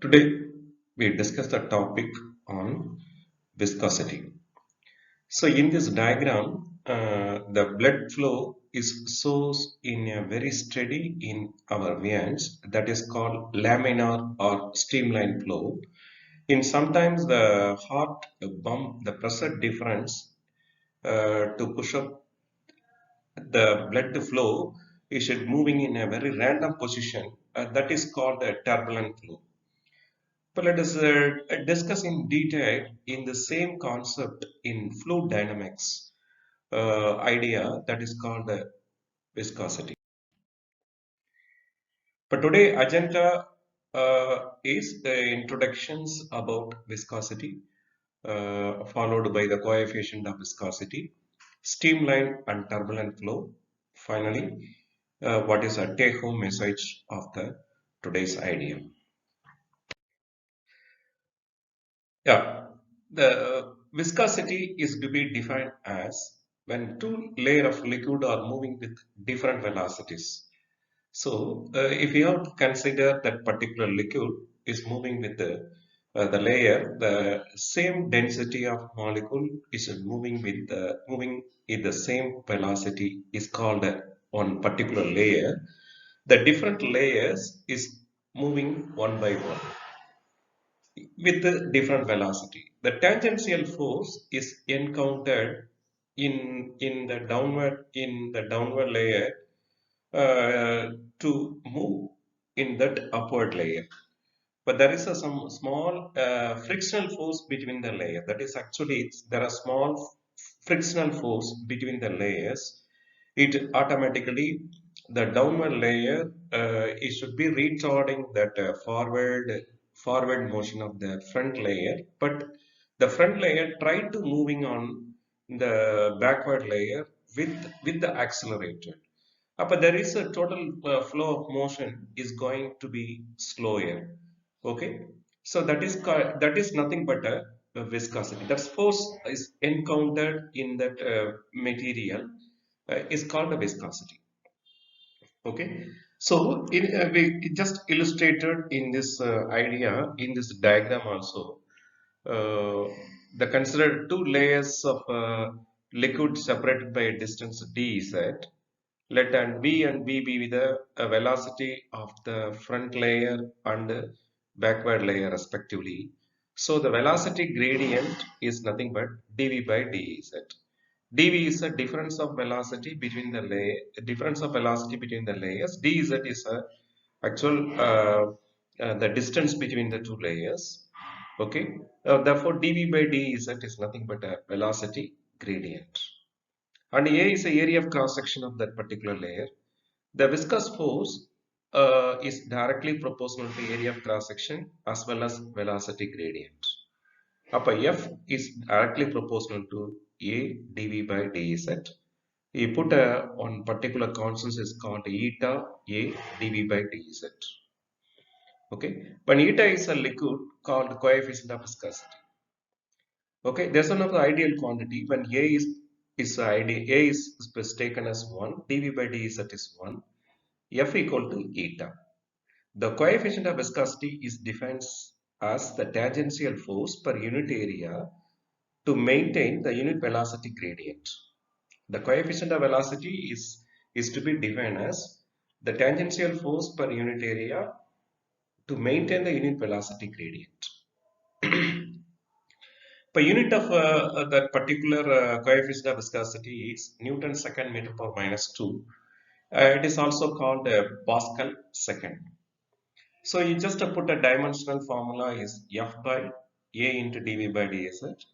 Today we discuss the topic on viscosity. So in this diagram, the blood flow is sourced in a very steady in our veins that is called laminar or streamline flow. In sometimes the heart bump, the pressure difference to push up the blood flow is moving in a very random position that is called a turbulent flow. But let us discuss in detail in the same concept in fluid dynamics idea that is called the viscosity. But today agenda is the introductions about viscosity, followed by the coefficient of viscosity, streamline and turbulent flow. Finally, what is a take-home message of the today's idea? Yeah, the viscosity is to be defined as when two layers of liquid are moving with different velocities. So, if you have to consider that particular liquid is moving with the layer, the same density of molecule is moving in the same velocity is called on particular layer. The different layers is moving one by one with a different velocity. The tangential force is encountered in the downward layer to move in that upward layer. But there is some small frictional force between the layer. That is actually there are small frictional force between the layers. It automatically the downward layer it should be retarding that forward motion of the front layer, but the front layer tried to moving on the backward layer with the accelerator. But there is a total flow of motion is going to be slower. Okay, so that is nothing but a viscosity. That force is encountered in that material is called a viscosity. Okay, so we just illustrated in this idea in this diagram also. Uh, the considered two layers of liquid separated by a distance d z. Let and b be the velocity of the front layer and backward layer respectively. So the velocity gradient is nothing but dv by dz. dv is a difference of velocity between the layers. dz is a actual the distance between the two layers. Okay. Therefore, dv by dz is nothing but a velocity gradient. And A is the area of cross section of that particular layer. The viscous force is directly proportional to area of cross section as well as velocity gradient. Upper F is directly proportional to A dV by dz. You put on particular constants is called eta A dV by dz. Okay, when eta is a liquid called coefficient of viscosity. Okay, there's one of the ideal quantity when A is taken as 1, dV by dz is 1, F equal to eta. The coefficient of viscosity is defined as the tangential force per unit area to maintain the unit velocity gradient. The coefficient of velocity is to be defined as the tangential force per unit area to maintain the unit velocity gradient. Per unit of that particular coefficient of viscosity is Newton second meter per minus 2. It is also called Pascal second. So you just put a dimensional formula is F by A into dV by dz.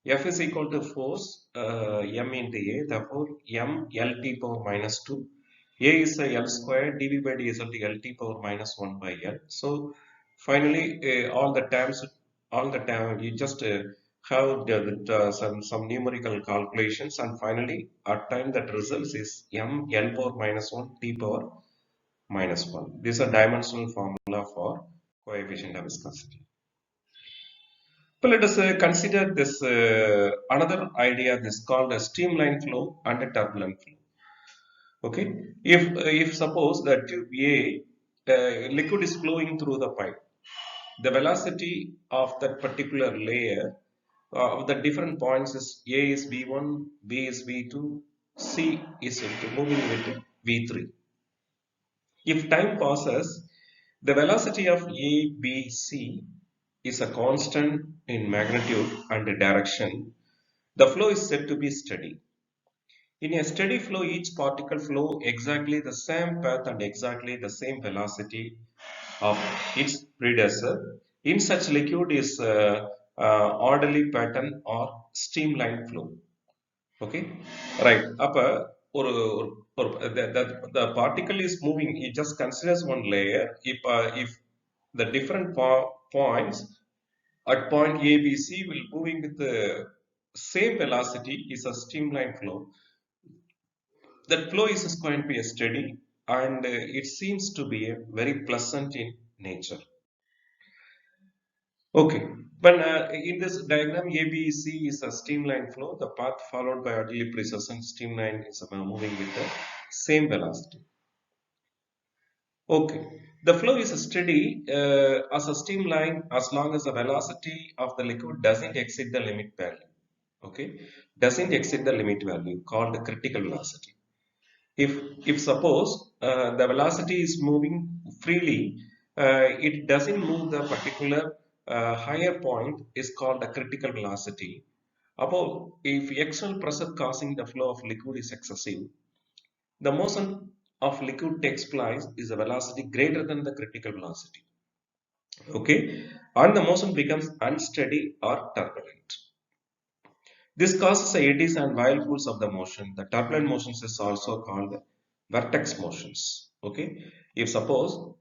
F is equal to force m into A, therefore m Lt power minus 2. A is a L square, dV by d is equal to Lt power minus 1 by L. So finally, all the time you just have some numerical calculations, and finally at time that results is m L power minus 1 T power minus 1. This is a dimensional formula for coefficient of viscosity. So let us consider this another idea. This called a streamline flow and a turbulent flow. Okay, if suppose that tube A liquid is flowing through the pipe. the velocity of that particular layer of the different points is A is V1, B is V2, C is moving with V3. If time passes, the velocity of A, B, C is a constant in magnitude and direction. The flow is said to be steady. In a steady flow, each particle flow exactly the same path and exactly the same velocity of its predecessor. In such liquid is orderly pattern or streamlined flow. Okay, right. அப்ப ஒரு the particle is moving. It just considers one layer. If the different points at point A, B, C will moving with the same velocity is a streamlined flow. That flow is going to be a steady and it seems to be very pleasant in nature. Okay, but in this diagram, ABC is a streamline flow. The path followed by orderly precession streamline is moving with the same velocity. Okay, the flow is steady as a streamline as long as the velocity of the liquid doesn't exceed the limit value. Okay, doesn't exceed the limit value called the critical velocity. If suppose the velocity is moving freely, it doesn't move the particular higher point is called the critical velocity. Above, if external pressure causing the flow of liquid is excessive, the motion of liquid takes place is a velocity greater than the critical velocity. Okay, and the motion becomes unsteady or turbulent. This causes eddies and whirlpools of the motion. The turbulent motions is also called vortex motions. Okay, if suppose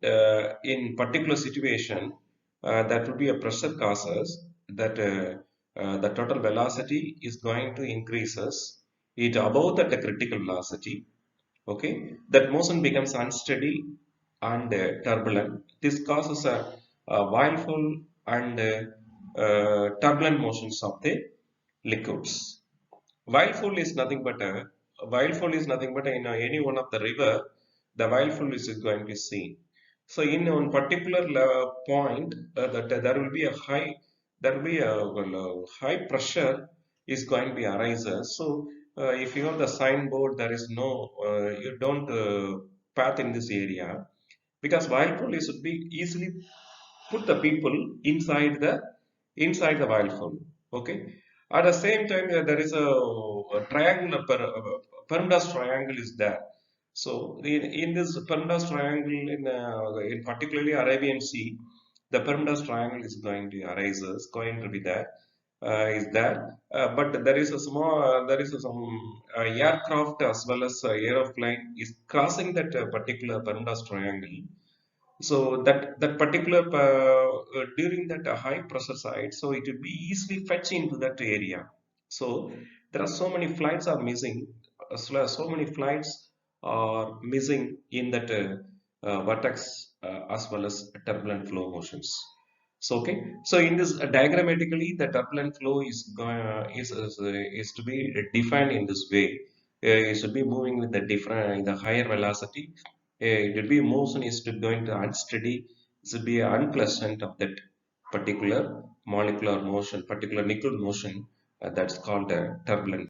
in particular situation that would be a pressure causes that the total velocity is going to increases it above the critical velocity. Okay, that motion becomes unsteady and turbulent. This causes a whirlpool and turbulent motions of the liquids. Whirlpool is nothing but whirlpool is nothing but in any one of the river, the whirlpool is going to be seen. So in one particular point, that there will be a high, there will be a high pressure is going to be arises. So if you have the signboard, there is no, you don't path in this area because whirlpool is should be easily put the people inside the whirlpool. Okay. At the same time, there is a triangle, Bermuda's triangle is there. So in this Bermuda's triangle, in particularly Arabian Sea, the Bermuda's triangle is going to arises, going to be there, is there. But there is a small, there is some aircraft as well as aeroplane is crossing that particular Bermuda's triangle. So that particular during that high pressure side, so it will be easily fetched into that area. So there are so many flights are missing, so many flights are missing in that vortex as well as turbulent flow motions. So okay, so in this diagrammatically, the turbulent flow is to be defined in this way. It should be moving with the different the higher velocity. It will be motion is to going to unsteady. It should be unpleasant of that particular molecular motion, particular liquid motion. That's called turbulent.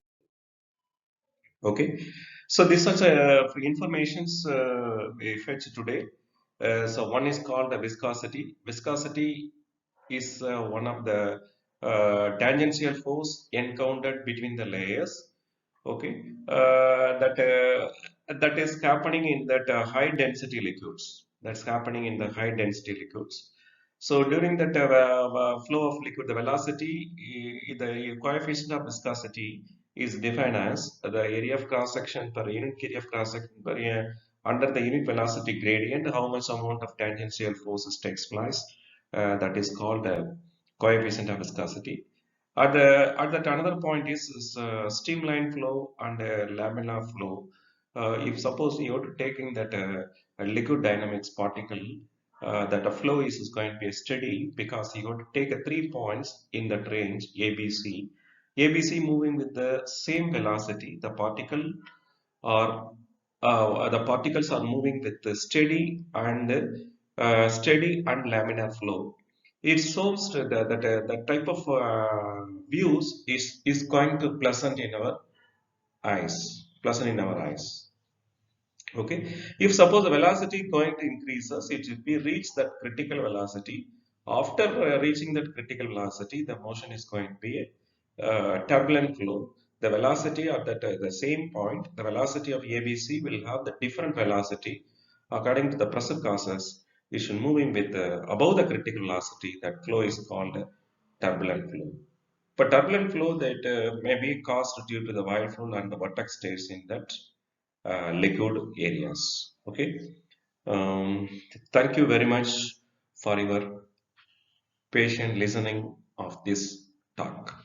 Okay, so this such informations we fetch today. So one is called the viscosity. Viscosity is one of the tangential force encountered between the layers. Okay, that is happening in that high density liquids. That's happening in the high density liquids. So during that flow of liquid, the velocity, the coefficient of viscosity is defined as the area of cross section per unit area of cross section per under the unit velocity gradient, how much amount of tangential forces takes place. That is called coefficient of viscosity. At that another point is streamline flow and laminar flow. If suppose you are taking that a liquid dynamics particle, that a flow is going to be steady because you have to take a 3 points in that range ABC. ABC moving with the same velocity. The particles are moving with the steady and laminar flow. it shows that type of views is going to pleasant in our eyes, pleasant in our eyes. Okay, if suppose the velocity going to increases, it will be reach that critical velocity. After reaching that critical velocity, the motion is going to be a turbulent flow. The velocity at that the same point, the velocity of ABC will have the different velocity according to the pressure causes. We should moving with above the critical velocity. That flow is called turbulent flow. For turbulent flow, that may be caused due to the whirlpool and the vortex states in that liquid areas. Okay. Um, Thank you very much for your patient listening of this talk.